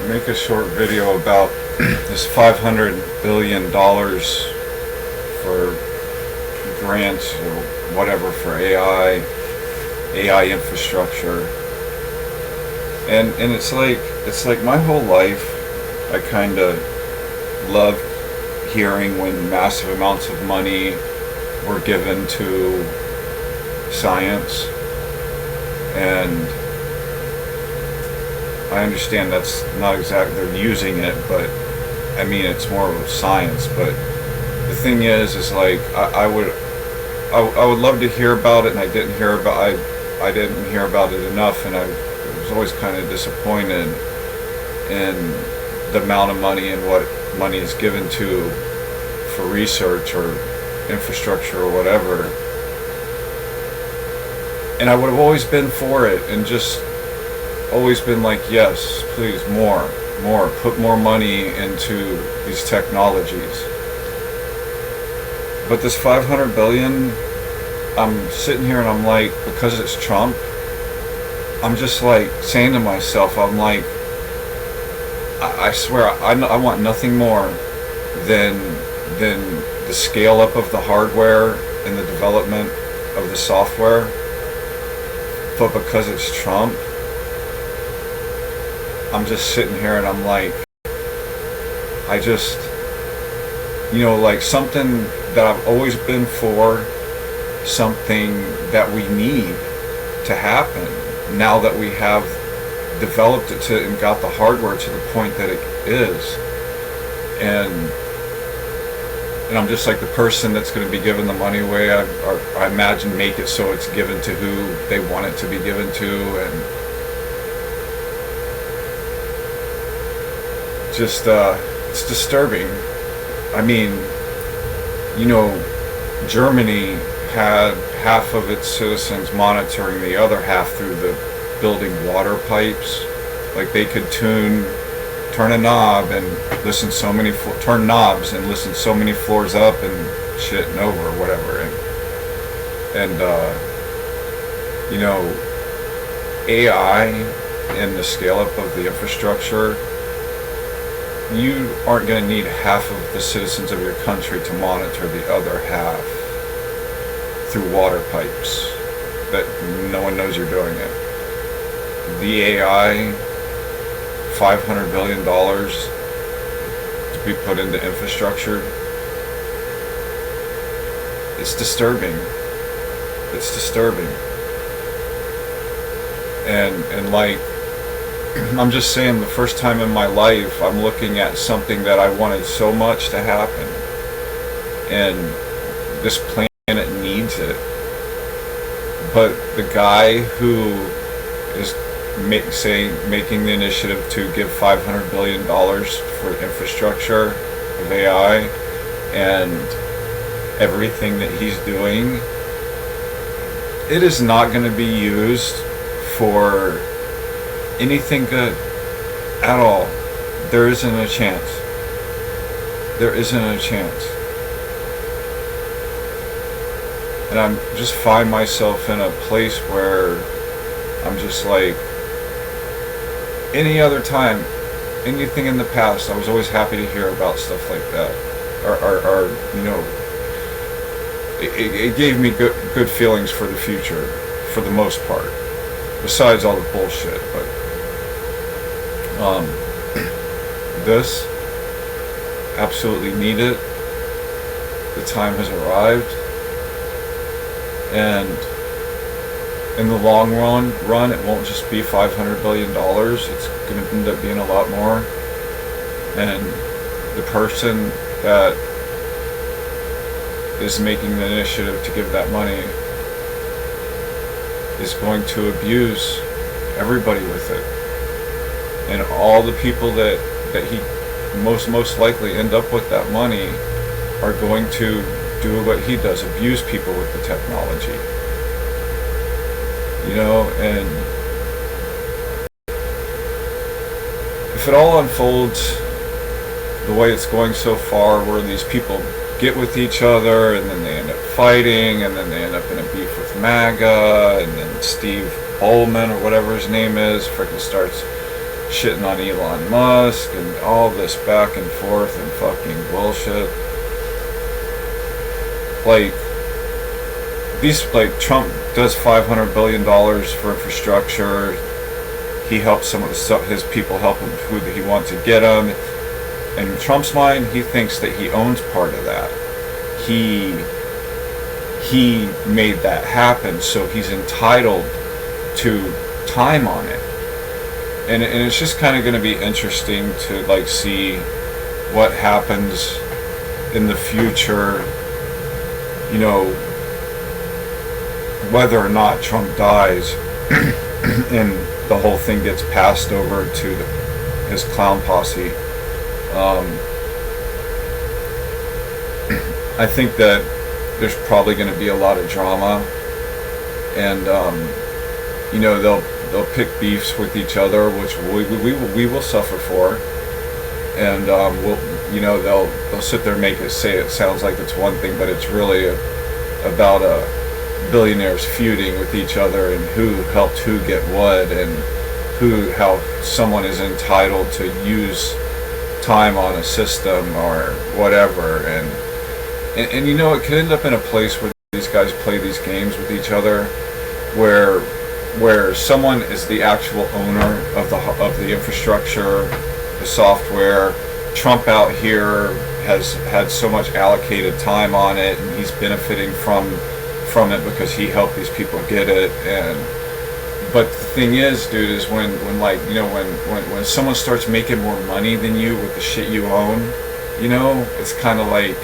make a short video about this $500 billion for grants or whatever for AI infrastructure. And it's like my whole life I kind of loved hearing when massive amounts of money were given to science. And I understand that's not exactly, they're using it, but I mean it's more of science. But the thing is like I would love to hear about it, and I didn't hear about it enough, and I was always kind of disappointed in the amount of money and what money is given to for research or infrastructure or whatever. And I would have always been for it, and just always been like, yes, please, more, put more money into these technologies. But this 500 billion, I'm sitting here and I'm like, because it's Trump, I'm just like saying to myself, I'm like, I swear, I want nothing more than the scale up of the hardware and the development of the software. But because it's Trump, I'm just sitting here and I'm like, I just, like something that I've always been for, something that we need to happen now that we have developed it to and got the hardware to the point that it is. And I'm just like the person that's going to be giving the money away. I imagine make it so it's given to who they want it to be given to, and just it's disturbing. I mean, Germany had half of its citizens monitoring the other half through the building water pipes. Like they could turn a knob and listen turn knobs and listen so many floors up and shit and over or whatever. And AI and the scale up of the infrastructure, you aren't going to need half of the citizens of your country to monitor the other half through water pipes that no one knows you're doing it. The AI, $500 billion to be put into infrastructure, it's disturbing. It's disturbing. And like, I'm just saying, the first time in my life I'm looking at something that I wanted so much to happen, and this planet needs it, but the guy who is making the initiative to give $500 billion for infrastructure of AI and everything that he's doing, it is not going to be used for anything good at all. There isn't a chance. There isn't a chance. And I'm just find myself in a place where I'm just like, any other time, anything in the past, I was always happy to hear about stuff like that. Or it gave me good feelings for the future, for the most part. Besides all the bullshit, but this, absolutely need it. The time has arrived, and in the long run, it won't just be $500 billion. It's going to end up being a lot more. And the person that is making the initiative to give that money is going to abuse everybody with it. And all the people that he most likely end up with that money are going to do what he does, abuse people with the technology. And if it all unfolds the way it's going so far, where these people get with each other and then they end up fighting and then they end up in a beef with MAGA, and then Steve Ballmer or whatever his name is freaking starts shitting on Elon Musk and all this back and forth and fucking bullshit. Like, Trump does $500 billion for infrastructure. He helps some of his people help him who he wants to get them. In Trump's mind, he thinks that he owns part of that. He made that happen, so he's entitled to time on it. And it's just kind of going to be interesting to like see what happens in the future, you know, whether or not Trump dies and the whole thing gets passed over to his clown posse. I think that there's probably going to be a lot of drama, and you know, they'll pick beefs with each other, which we will suffer for, and we'll, you know, they'll sit there and make it sounds like it's one thing, but it's really about billionaires feuding with each other and who helped who get what, and how someone is entitled to use time on a system or whatever, and you know, it could end up in a place where these guys play these games with each other, where someone is the actual owner of the infrastructure, the software. Trump out here has had so much allocated time on it, and he's benefiting from it because he helped these people get it. But the thing is, dude, is when like, you know, when someone starts making more money than you with the shit you own, you know, it's kind of like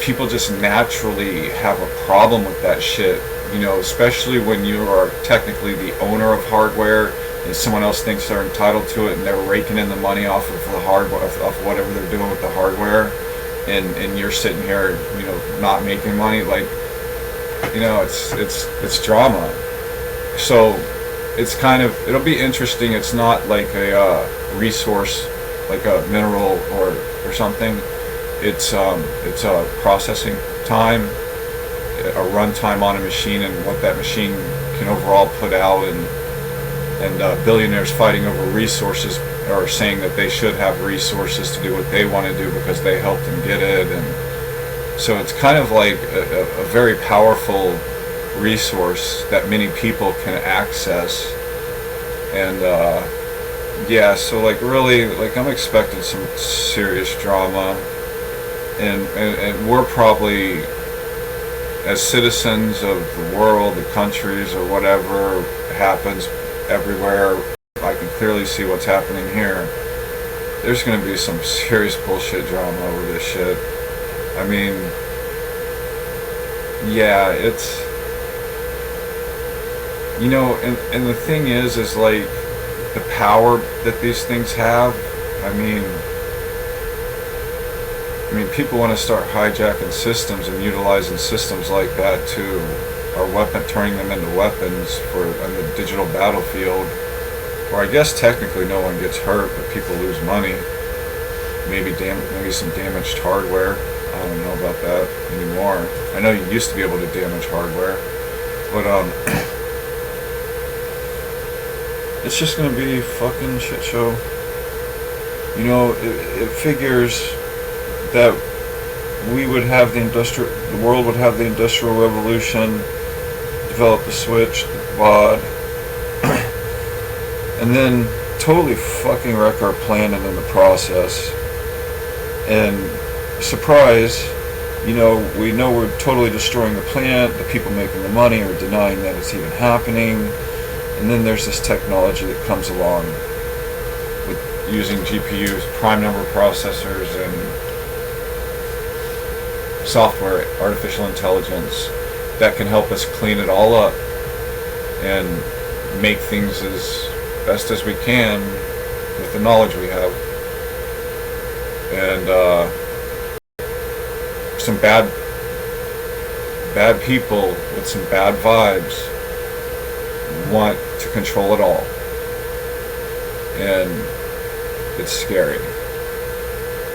people just naturally have a problem with that shit, you know, especially when you are technically the owner of hardware and someone else thinks they're entitled to it and they're raking in the money off of the hardware, off whatever they're doing with the hardware, and you're sitting here, you know, not making money. Like, you know, it's drama. So it's kind of, it'll be interesting. It's not like a resource, like a mineral or something. It's a processing time, a run time on a machine, and what that machine can overall put out, and billionaires fighting over resources, or saying that they should have resources to do what they want to do because they helped them get it. And so it's kind of like a very powerful resource that many people can access. And yeah, so like really, like I'm expecting some serious drama. And we're probably, as citizens of the world, the countries, or whatever happens everywhere, I can clearly see what's happening here. There's going to be some serious bullshit drama over this shit. I mean, yeah, it's, you know, and the thing is like the power that these things have. I mean, people want to start hijacking systems and utilizing systems like that too, or turning them into weapons on the digital battlefield, where I guess technically no one gets hurt, but people lose money. Maybe some damaged hardware. I don't know about that anymore. I know you used to be able to damage hardware, but it's just gonna be a fucking shit show. You know, it figures that we would have the world would have the Industrial Revolution, develop the switch, the BOD, and then totally fucking wreck our planet in the process. And surprise, you know we're totally destroying the planet. The people making the money are denying that it's even happening. And then there's this technology that comes along with using GPUs, prime number processors, and software, artificial intelligence, that can help us clean it all up and make things as best as we can with the knowledge we have. And some bad people with some bad vibes want to control it all, and it's scary.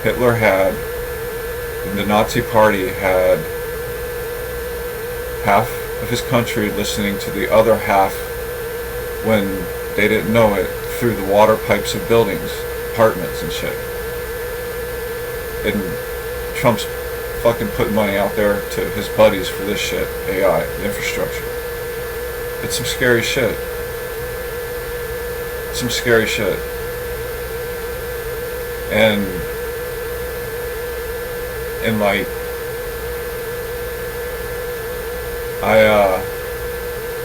Hitler had, the Nazi Party had half of his country listening to the other half, when they didn't know it, through the water pipes of buildings, apartments and shit. And Trump's fucking putting money out there to his buddies for this shit, AI, infrastructure. It's some scary shit. Some scary shit. And like,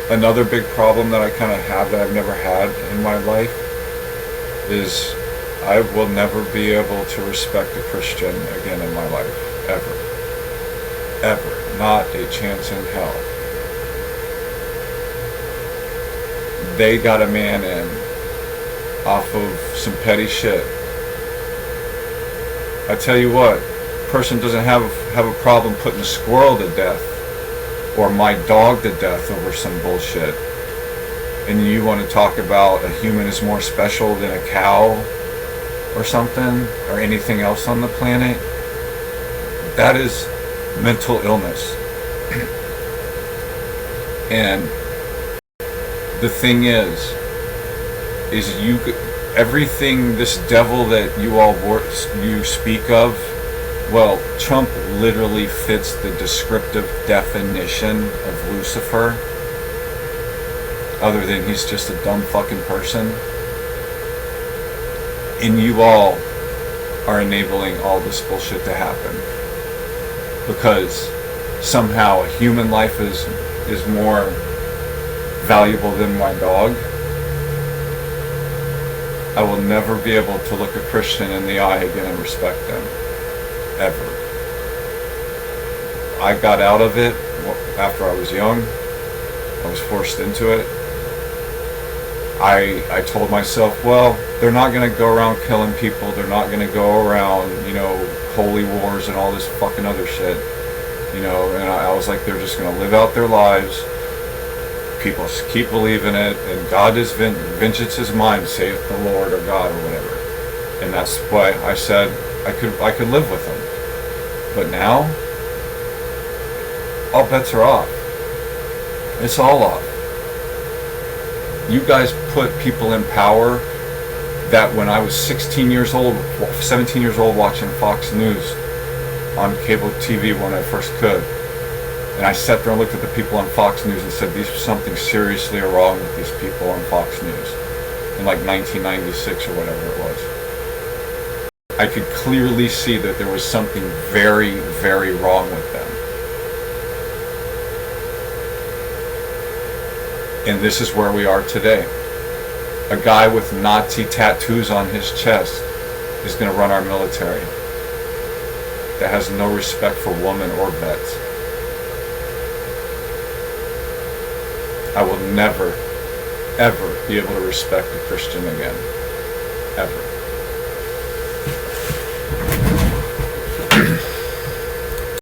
another big problem that I kind of have that I've never had in my life is I will never be able to respect a Christian again in my life. Ever. Ever. Not a chance in hell. They got a man in off of some petty shit. I tell you what, a person doesn't have a problem putting a squirrel to death or my dog to death over some bullshit. And you want to talk about a human is more special than a cow or something, or anything else on the planet? That is mental illness. And the thing is you, everything, this devil that you speak of, well, Trump literally fits the descriptive definition of Lucifer, other than he's just a dumb fucking person. And you all are enabling all this bullshit to happen because somehow a human life is more valuable than my dog. I will never be able to look a Christian in the eye again and respect them. Ever. I got out of it after I was young. I was forced into it. I told myself, well, they're not going to go around killing people. They're not going to go around, holy wars and all this fucking other shit. And I was like, they're just going to live out their lives. People keep believing it, and God is vengeance is mine, saith the Lord or God or whatever. And that's why I said I could live with them. But now, all bets are off. It's all off. You guys put people in power that when I was 17 years old watching Fox News on cable TV when I first could, and I sat there and looked at the people on Fox News and said, there's something seriously wrong with these people on Fox News in like 1996 or whatever it was. I could clearly see that there was something very, very wrong with them. And this is where we are today. A guy with Nazi tattoos on his chest is going to run our military that has no respect for women or vets. I will never, ever be able to respect a Christian again. Ever.